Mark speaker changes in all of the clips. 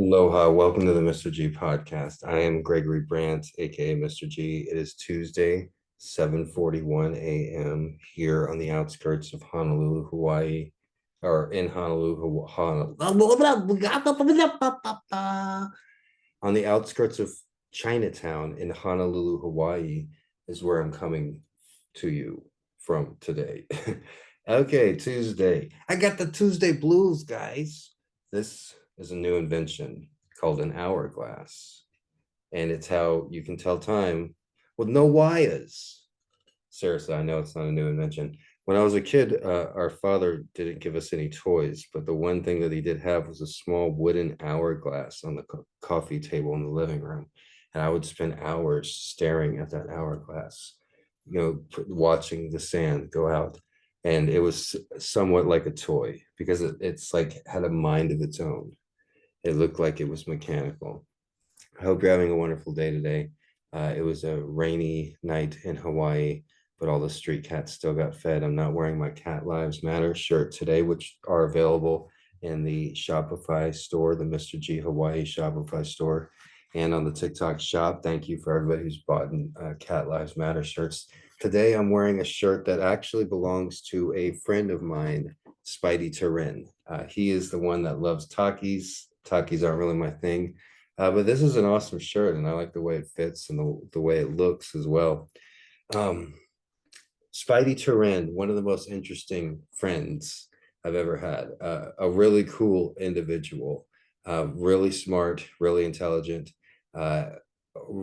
Speaker 1: Aloha, welcome to the Mr.G podcast. I am Gregory Brandt, aka Mr.G. It is Tuesday, 7:41 a.m. here on the outskirts of Honolulu, Hawaii, or in Honolulu, on the outskirts of Chinatown in Honolulu, Hawaii, is where I'm coming to you from today. Okay, Tuesday. I got the Tuesday blues, guys. This is a new invention called an hourglass, and it's how you can tell time with no wires. Seriously, I know it's not a new invention. When I was a kid, our father didn't give us any toys, but the one thing that he did have was a small wooden hourglass on the coffee table in the living room. And I would spend hours staring at that hourglass, watching the sand go out. And it was somewhat like a toy because it's like had a mind of its own. It looked like it was mechanical. I hope you're having a wonderful day today. It was a rainy night in Hawaii, but all the street cats still got fed. I'm not wearing my Cat Lives Matter shirt today, which are available in the Shopify store, the Mr.G Hawaii Shopify store, and on the TikTok shop. Thank you for everybody who's bought Cat Lives Matter shirts. Today, I'm wearing a shirt that actually belongs to a friend of mine, Spidey Turan. He is the one that loves Takis. Takis aren't really my thing. But this is an awesome shirt, and I like the way it fits and the way it looks as well. Um, Spidey Turan, one of the most interesting friends I've ever had. A really cool individual, really smart, really intelligent, uh,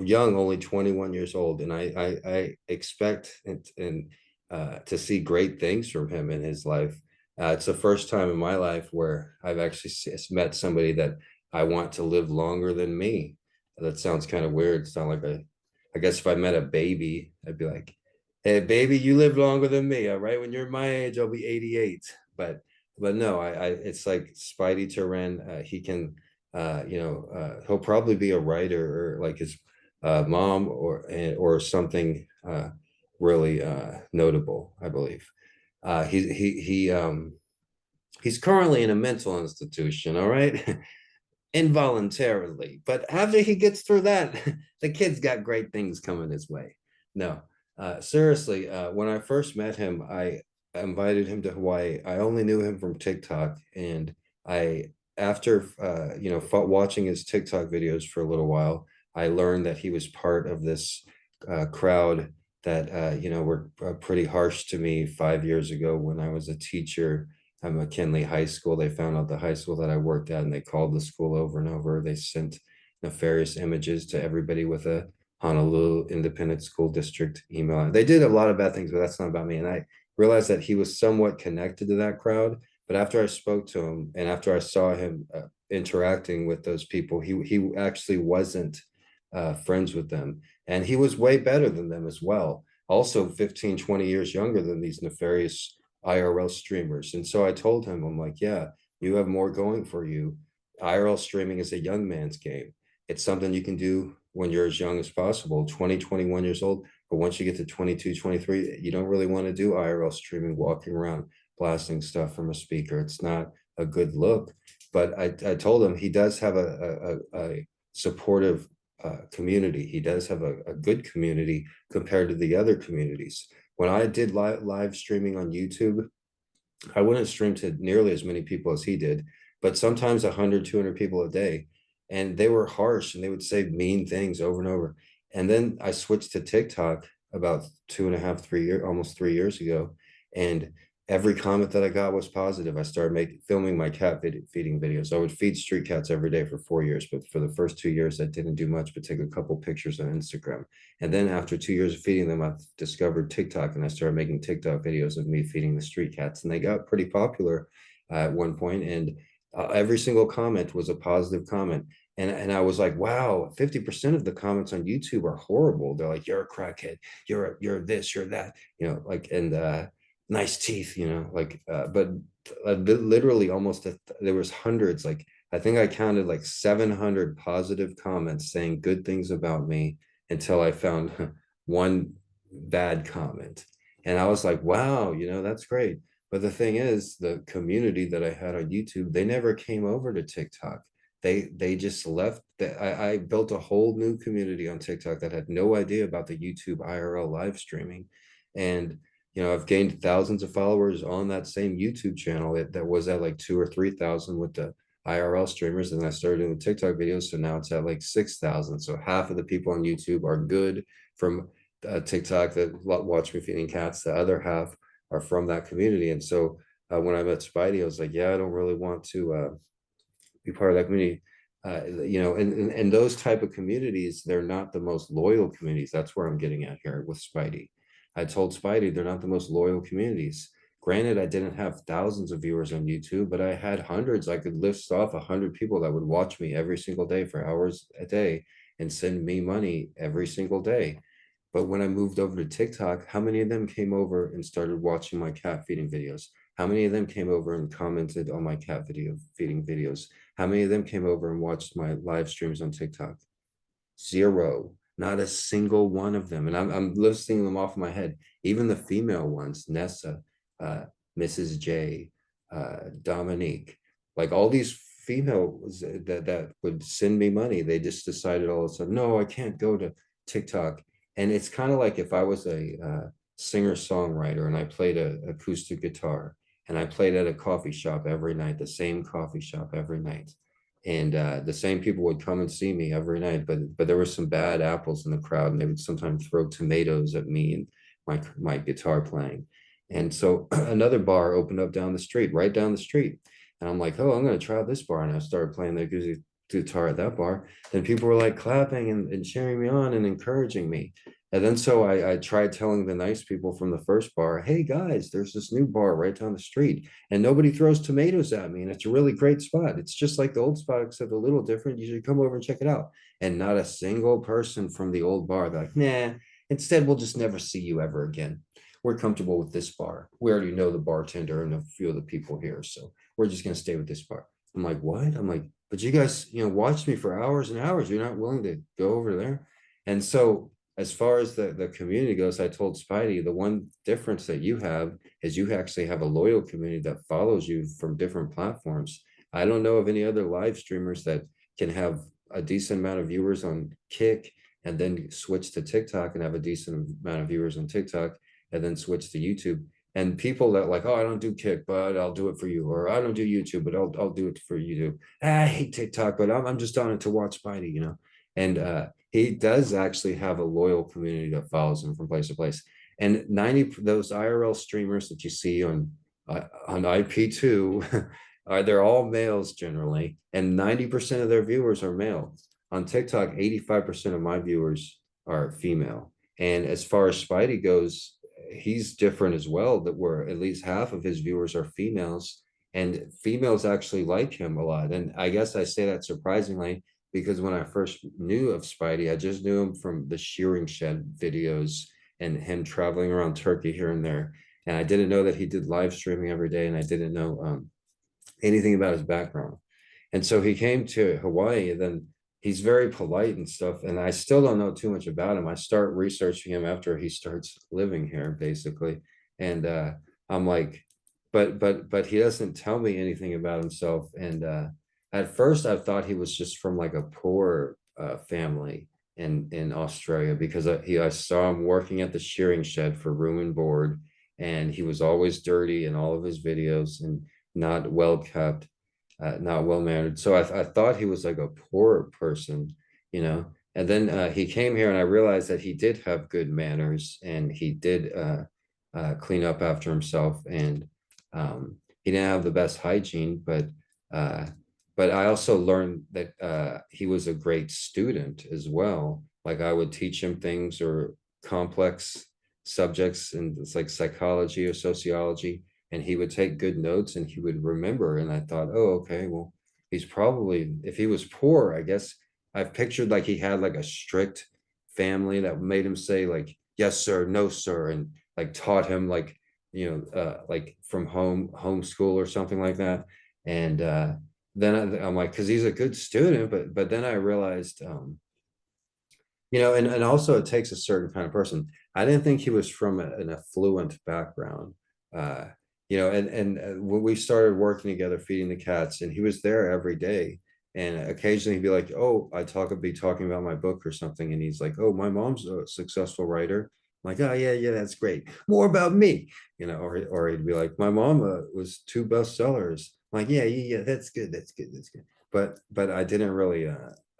Speaker 1: young, only 21 years old, and I expect to see great things from him in his life. It's the first time in my life where I've actually met somebody that I want to live longer than me. That sounds kind of weird. It's not like I guess if I met a baby, I'd be like, hey, baby, you live longer than me. All right. When you're my age, I'll be 88. But no, it's like Spidey Turan. He can, he'll probably be a writer or like his mom or something really notable, I believe. He's currently in a mental institution. All right. Involuntarily. But after he gets through that, the kid's got great things coming his way. No, seriously, when I first met him, I invited him to Hawaii. I only knew him from TikTok, and after watching his TikTok videos for a little while, I learned that he was part of this crowd that were pretty harsh to me 5 years ago when I was a teacher at McKinley High School. They found out the high school that I worked at, and they called the school over and over. They sent nefarious images to everybody with a Honolulu Independent School District email. They did a lot of bad things, but that's not about me. And I realized that he was somewhat connected to that crowd. But after I spoke to him and after I saw him interacting with those people, he actually wasn't friends with them. And he was way better than them as well. Also 15, 20 years younger than these nefarious IRL streamers. And so I told him, I'm like, yeah, you have more going for you. IRL streaming is a young man's game. It's something you can do when you're as young as possible, 20, 21 years old. But once you get to 22, 23, you don't really want to do IRL streaming, walking around blasting stuff from a speaker. It's not a good look. But I told him he does have a supportive community. He does have a good community compared to the other communities. When I did live streaming on YouTube, I wouldn't stream to nearly as many people as he did, but sometimes 100, 200 people a day. And they were harsh and they would say mean things over and over. And then I switched to TikTok about 2.5, 3 years, almost 3 years ago. And every comment that I got was positive. I started filming my cat feeding videos. I would feed street cats every day for 4 years, but for the first 2 years, I didn't do much but take a couple pictures on Instagram. And then after 2 years of feeding them, I discovered TikTok and I started making TikTok videos of me feeding the street cats. And they got pretty popular at one point. And every single comment was a positive comment. And I was like, wow, 50% of the comments on YouTube are horrible. They're like, you're a crackhead, you're this, you're that, and nice teeth, but literally there was hundreds, like I think I counted like 700 positive comments saying good things about me until I found one bad comment. And I was like, wow, that's great. But the thing is, the community that I had on YouTube, they never came over to TikTok. they just left. That I built a whole new community on TikTok that had no idea about the YouTube IRL live streaming. And I've gained thousands of followers on that same YouTube channel that was at like 2 or 3 thousand with the IRL streamers, and I started doing TikTok videos, so now it's at like 6,000. So half of the people on YouTube are good from TikTok that watch me feeding cats. The other half are from that community. And so when I met Spidey, I was like, yeah, I don't really want to be part of that community. And those type of communities, they're not the most loyal communities. That's where I'm getting at here with Spidey. I told Spidey they're not the most loyal communities. Granted, I didn't have thousands of viewers on YouTube, but I had hundreds. I could list off 100 people that would watch me every single day for hours a day and send me money every single day. But when I moved over to TikTok, how many of them came over and started watching my cat feeding videos? How many of them came over and commented on my cat video feeding videos? How many of them came over and watched my live streams on TikTok? Zero. Not a single one of them. And I'm listing them off in my head. Even the female ones, Nessa, uh, Mrs. J, Dominique, like all these females that would send me money, they just decided all of a sudden, no, I can't go to TikTok. And it's kind of like if I was a singer-songwriter and I played a acoustic guitar and I played at a coffee shop every night, the same coffee shop every night, and the same people would come and see me every night, but there were some bad apples in the crowd, and they would sometimes throw tomatoes at me and my guitar playing. And so another bar opened up down the street, right down the street, and I'm like, oh, I'm going to try out this bar, and I started playing the guitar at that bar. Then people were like clapping and cheering me on and encouraging me. And then so I tried telling the nice people from the first bar, hey guys, there's this new bar right down the street and nobody throws tomatoes at me. And it's a really great spot. It's just like the old spot, except a little different. You should come over and check it out. And not a single person from the old bar, they're like, nah, instead, we'll just never see you ever again. We're comfortable with this bar. We already know the bartender and a few of the people here. So we're just going to stay with this bar. I'm like, what? I'm like, but you guys, watched me for hours and hours. You're not willing to go over there. And so as far as the community goes, I told Spidey the one difference that you have is you actually have a loyal community that follows you from different platforms. I don't know of any other live streamers that can have a decent amount of viewers on Kick and then switch to TikTok and have a decent amount of viewers on TikTok and then switch to YouTube. And people that like, oh, I don't do Kick, but I'll do it for you, or I don't do YouTube, but I'll do it for you. I hate TikTok, but I'm just on it to watch Spidey. And he does actually have a loyal community that follows him from place to place. And 90 those IRL streamers that you see on IP2 they're all males generally, and 90% of their viewers are male. On TikTok, 85% of my viewers are female. And as far as Spidey goes, he's different as well, that where at least half of his viewers are females, and females actually like him a lot. And I guess I say that surprisingly because when I first knew of Spidey, I just knew him from the shearing shed videos and him traveling around Turkey here and there. And I didn't know that he did live streaming every day, and I didn't know anything about his background. And so he came to Hawaii, and then he's very polite and stuff. And I still don't know too much about him. I start researching him after he starts living here, basically. And I'm like, but he doesn't tell me anything about himself. And at first, I thought he was just from like a poor family in Australia because I saw him working at the shearing shed for room and board, and he was always dirty in all of his videos and not well kept, not well mannered. So I thought he was like a poor person. And then he came here, and I realized that he did have good manners, and he did clean up after himself, and he didn't have the best hygiene, uh, but I also learned that he was a great student as well. Like I would teach him things or complex subjects, and it's like psychology or sociology, and he would take good notes and he would remember. And I thought, oh, okay, well, he's probably, if he was poor, I guess I've pictured like he had like a strict family that made him say like, yes, sir, no, sir, and like taught him like from homeschool or something like that. And then I'm like, because he's a good student, but then I realized, and also it takes a certain kind of person. I didn't think he was from an affluent background, and when we started working together, feeding the cats, and he was there every day, And occasionally he'd be like, oh, be talking about my book or something. And he's like, oh, my mom's a successful writer. I'm like, oh yeah, yeah, that's great. More about me, or he'd be like, my mom was 2 bestsellers. I'm like, yeah, yeah, yeah, that's good, that's good, that's good. But I didn't really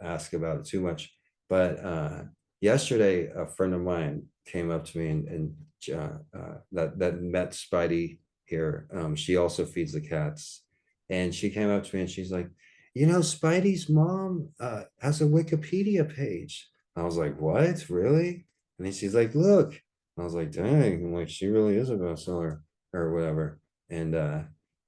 Speaker 1: ask about it too much. But yesterday, a friend of mine came up to me that met Spidey here. She also feeds the cats, and she came up to me and she's like, Spidey's mom has a Wikipedia page. I was like, what, really? And then she's like, look. I was like, dang, I'm like, she really is a bestseller or whatever. And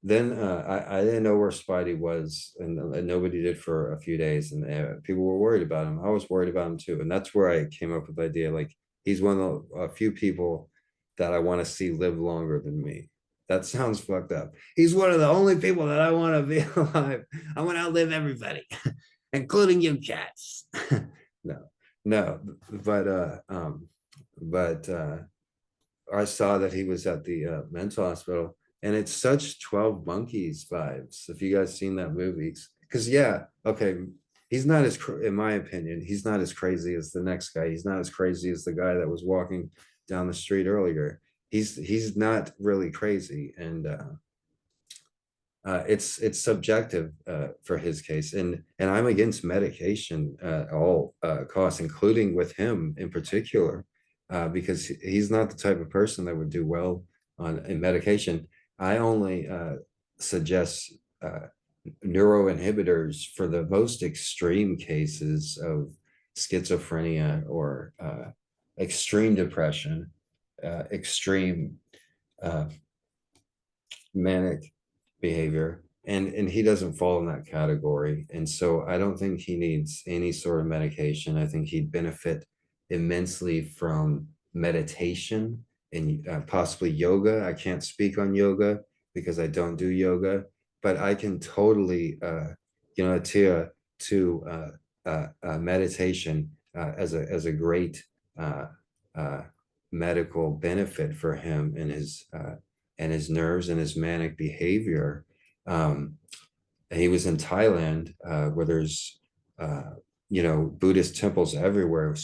Speaker 1: then I didn't know where Spidey was, and nobody did for a few days, and people were worried about him. I was worried about him too, and that's where I came up with the idea. Like, he's one of the a few people that I want to see live longer than me. That sounds fucked up. He's one of the only people that I want to be alive. I want to outlive everybody, including you cats. No, no, but I saw that he was at the mental hospital, and it's such 12 Monkeys vibes. If you guys seen that movie, because yeah, okay, he's not in my opinion, he's not as crazy as the next guy. He's not as crazy as the guy that was walking down the street earlier. He's not really crazy, and it's subjective for his case, and I'm against medication at all costs, including with him in particular, because he's not the type of person that would do well on in medication. I only suggest neuroinhibitors for the most extreme cases of schizophrenia or extreme depression, extreme uh, manic behavior, and he doesn't fall in that category, and so I don't think he needs any sort of medication. I think he'd benefit immensely from meditation and possibly yoga. I can't speak on yoga because I don't do yoga, but I can totally Tia, to meditation as a great uh, uh, medical benefit for him and his nerves and his manic behavior. Um, he was in Thailand, where there's Buddhist temples everywhere.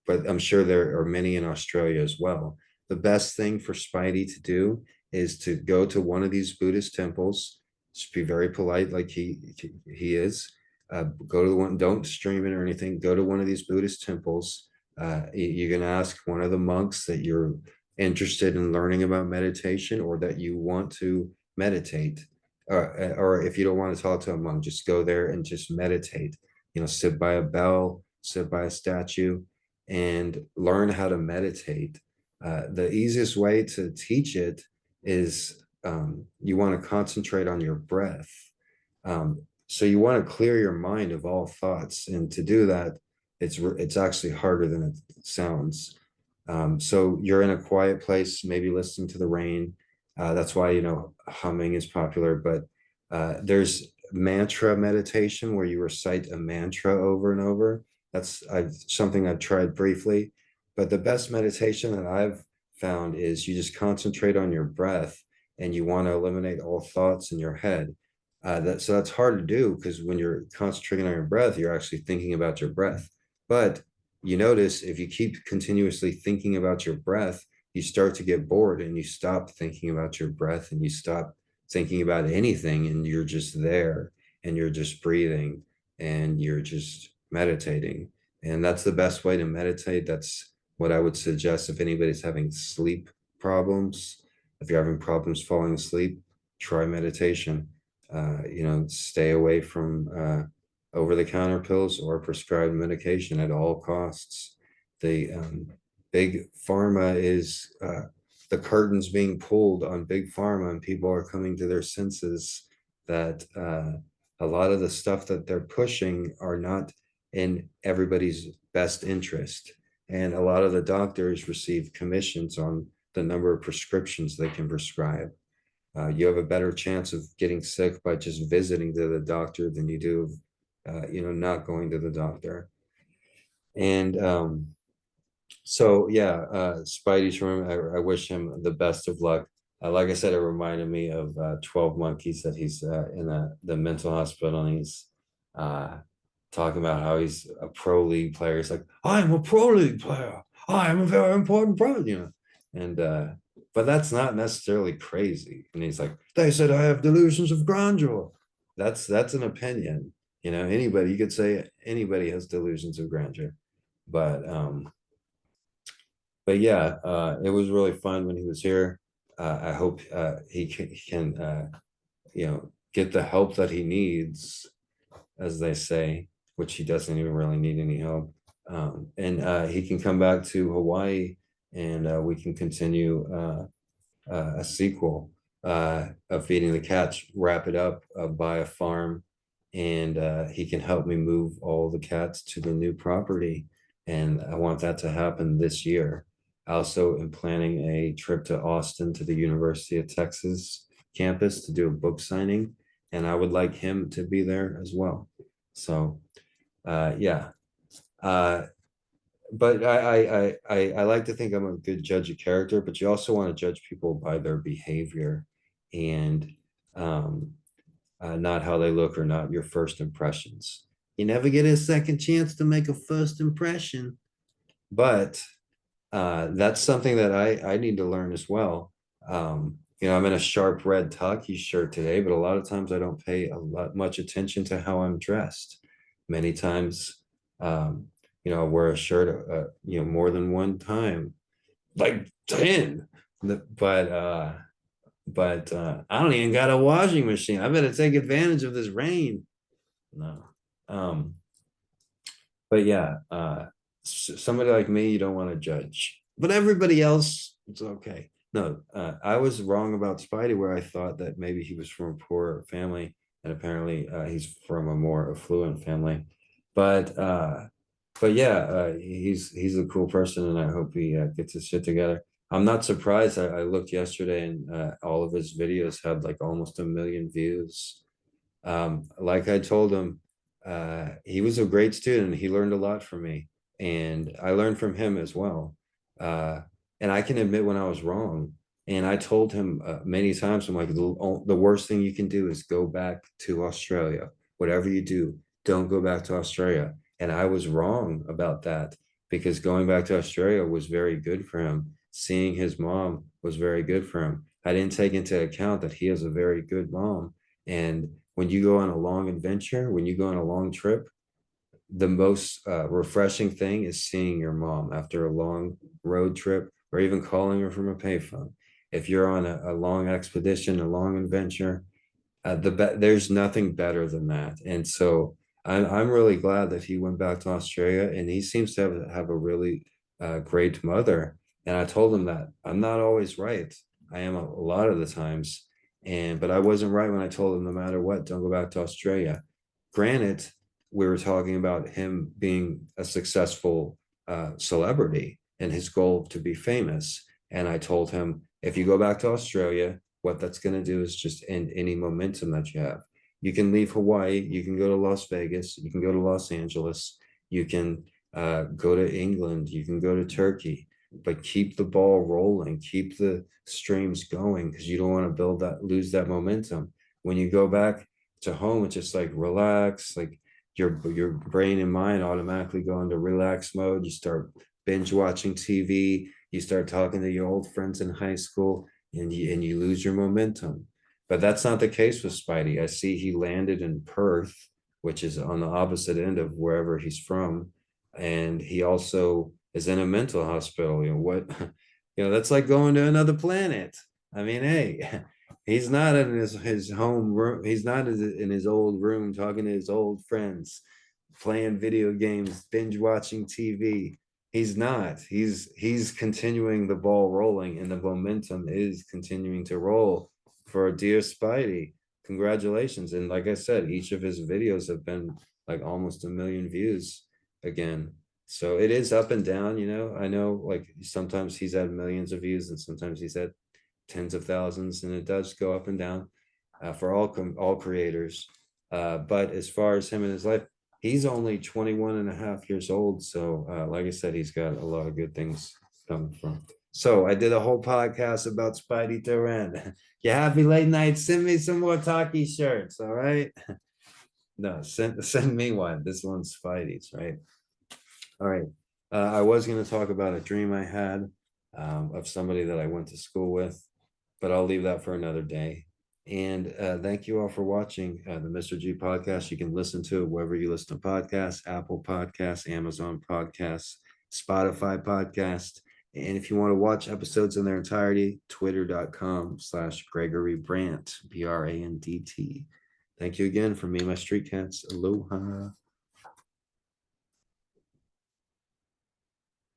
Speaker 1: But I'm sure there are many in Australia as well. The best thing for Spidey to do is to go to one of these Buddhist temples. Just be very polite, like he is. Go to the one. Don't stream it or anything. Go to one of these Buddhist temples. You're gonna ask one of the monks that you're interested in learning about meditation or that you want to meditate, or if you don't want to talk to a monk, just go there and just meditate. Sit by a bell, sit by a statue, and learn how to meditate. The easiest way to teach it is you want to concentrate on your breath. So you want to clear your mind of all thoughts, and to do that, it's actually harder than it sounds. So you're in a quiet place, maybe listening to the rain. That's why, humming is popular, but there's mantra meditation where you recite a mantra over and over. That's something I've tried briefly, but the best meditation that I've found is you just concentrate on your breath and you want to eliminate all thoughts in your head. So that's hard to do because when you're concentrating on your breath, you're actually thinking about your breath. But you notice if you keep continuously thinking about your breath, you start to get bored and you stop thinking about your breath and you stop thinking about anything, and you're just there and you're just breathing and you're just meditating. And that's the best way to meditate. That's what I would suggest if anybody's having sleep problems. If you're having problems falling asleep, try meditation. Stay away from over-the-counter pills or prescribed medication at all costs. The big pharma is the curtains being pulled on big pharma, and people are coming to their senses that a lot of the stuff that they're pushing are not in everybody's best interest. And a lot of the doctors receive commissions on the number of prescriptions they can prescribe. You have a better chance of getting sick by just visiting to the doctor than you do of not going to the doctor. And so yeah, Spidey Turan, I wish him the best of luck. Like I said, it reminded me of 12 Monkeys, that he's in the mental hospital, and uh, talking about how he's a pro league player. He's like, I'm a pro league player. I'm a very important pro, and but that's not necessarily crazy. And he's like, they said I have delusions of grandeur. That's an opinion. Anybody, you could say anybody has delusions of grandeur. But yeah, it was really fun when he was here. I hope he can get the help that he needs, as they say, which he doesn't even really need any help. And he can come back to Hawaii, and we can continue a sequel of Feeding the Cats, wrap it up, buy a farm, and he can help me move all the cats to the new property. And I want that to happen this year. I also am planning a trip to Austin to the University of Texas campus to do a book signing, and I would like him to be there as well. So, yeah. Uh, but I like to think I'm a good judge of character, but you also want to judge people by their behavior, and um, not how they look, or not your first impressions. You never get a second chance to make a first impression, but that's something that I need to learn as well. I'm in a sharp red Taki shirt today, but a lot of times I don't pay much attention to how I'm dressed. Many times, I wear a shirt, more than one time, like 10. But I don't even got a washing machine. I better take advantage of this rain. No. Um, but yeah, somebody like me, you don't want to judge, but everybody else, it's okay. No, I was wrong about Spidey, where I thought that maybe he was from a poor family, and apparently he's from a more affluent family. But yeah, he's a cool person, and I hope he gets his shit together. I'm not surprised. I looked yesterday, and all of his videos had like almost 1 million views. Like I told him, he was a great student. He learned a lot from me, and I learned from him as well. Uh, and I can admit when I was wrong. And I told him many times, I'm like, the worst thing you can do is go back to Australia. Whatever you do, don't go back to Australia. And I was wrong about that, because going back to Australia was very good for him. Seeing his mom was very good for him. I didn't take into account that he has a very good mom. And when you go on a long adventure, when you go on a long trip, the most refreshing thing is seeing your mom after a long road trip, or even calling her from a payphone. If you're on a long expedition, a long adventure, there's nothing better than that. And so I'm really glad that he went back to Australia, and he seems to have a really great mother. And I told him that I'm not always right. I am a lot of the times, but I wasn't right when I told him no matter what, don't go back to Australia. Granted, we were talking about him being a successful celebrity and his goal to be famous. And I told him, if you go back to Australia, what that's going to do is just end any momentum that you have. You can leave Hawaii, you can go to Las Vegas, you can go to Los Angeles, you can go to England, you can go to Turkey, but keep the ball rolling, keep the streams going, because you don't want to lose that momentum. When you go back to home, it's just like relax, like your brain and mind automatically go into relax mode. You start binge watching TV, you start talking to your old friends in high school, and you lose your momentum. But that's not the case with Spidey. I see he landed in Perth, which is on the opposite end of wherever he's from, and he also is in a mental hospital. That's like going to another planet. I mean, hey, he's not in his home room. He's not in his old room talking to his old friends, playing video games, binge watching TV. He's not. He's continuing the ball rolling, and the momentum is continuing to roll for dear Spidey. Congratulations. And like I said, each of his videos have been like almost 1 million views again. So it is up and down, I know, like sometimes he's had millions of views, and sometimes he's had tens of thousands, and it does go up and down for all creators. But as far as him and his life, he's only 21 and a half years old. So like I said, he's got a lot of good things coming from. So I did a whole podcast about Spidey Turan. You happy late night? Send me some more Taki shirts, all right? No, send me one. This one's Spidey's, right? All right. I was going to talk about a dream I had of somebody that I went to school with, but I'll leave that for another day. And thank you all for watching the Mr. G podcast. You can listen to it wherever you listen to podcasts: Apple Podcasts, Amazon Podcasts, Spotify Podcast. And if you want to watch episodes in their entirety, twitter.com/Gregory Brandt, Brandt. Thank you again from me, my street cats. Aloha.